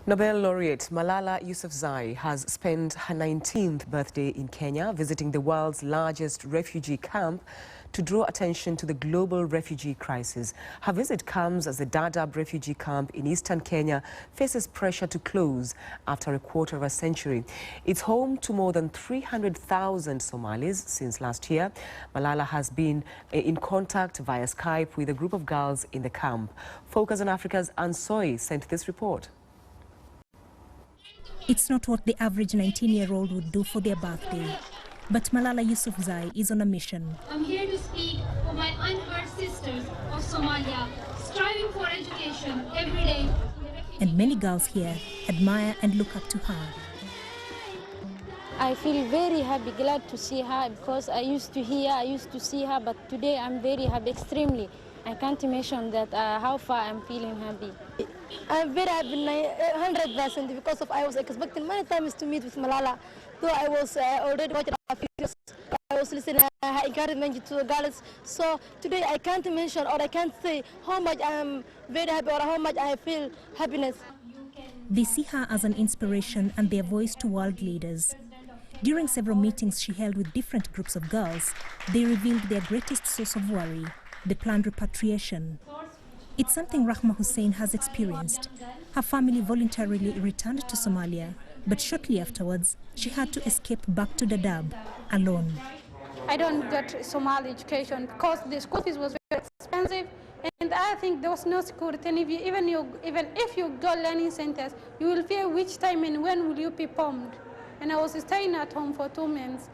Nobel laureate Malala Yousafzai has spent her 19th birthday in Kenya, visiting the world's largest refugee camp to draw attention to the global refugee crisis. Her visit comes as the Dadaab refugee camp in eastern Kenya faces pressure to close after a quarter of a century. It's home to more than 300,000 Somalis since last year. Malala has been in contact via Skype with a group of girls in the camp. Focus on Africa's Ansoi sent this report. It's not what the average 19-year-old would do for their birthday. But Malala Yousafzai is on a mission. I'm here to speak for my unheard sisters of Somalia, striving for education every day. And many girls here admire and look up to her. I feel very happy, glad to see her, because I used to see her, but today I'm very happy, extremely. I can't mention that how far I'm feeling happy. I'm very happy, 100%, because I was expecting many times to meet with Malala. Though I was already watching her videos, I was listening her encouragement to the girls. So today I can't mention or I can't say how much I'm very happy or how much I feel happiness. They see her as an inspiration and their voice to world leaders. During several meetings she held with different groups of girls, they revealed their greatest source of worry: the planned repatriation. It's something Rahma Hussein has experienced. Her family voluntarily returned to Somalia, but shortly afterwards, she had to escape back to Dadaab alone. I don't get Somali education because the school fees was very expensive, and I think there was no security. And even if you go learning centers, you will fear which time and when will you be bombed. And I was staying at home for 2 months.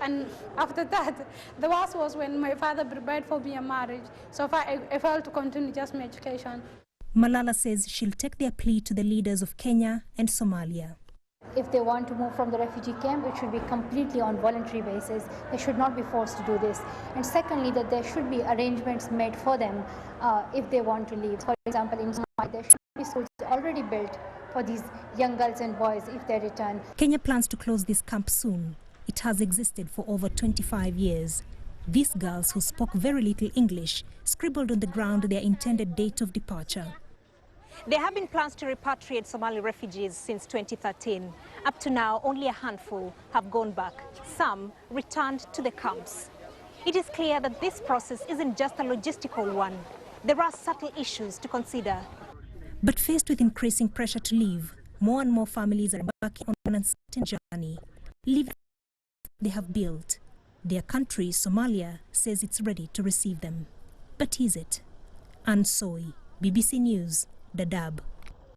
And after that, the worst was when my father prepared for me a marriage. So I failed to continue just my education. Malala says she'll take their plea to the leaders of Kenya and Somalia. If they want to move from the refugee camp, it should be completely on voluntary basis. They should not be forced to do this. And secondly, that there should be arrangements made for them if they want to leave. For example, in Somalia, there should be schools already built for these young girls and boys if they return. Kenya plans to close this camp soon. It has existed for over 25 years. These girls, who spoke very little English, scribbled on the ground their intended date of departure. There have been plans to repatriate Somali refugees since 2013. Up to now, only a handful have gone back. Some returned to the camps. It is clear that this process isn't just a logistical one. There are subtle issues to consider. But faced with increasing pressure to leave, more and more families are embarking on an uncertain journey. Leaving they have built. Their country, Somalia, says it's ready to receive them. But is it? Ansoi, BBC News, Dadaab.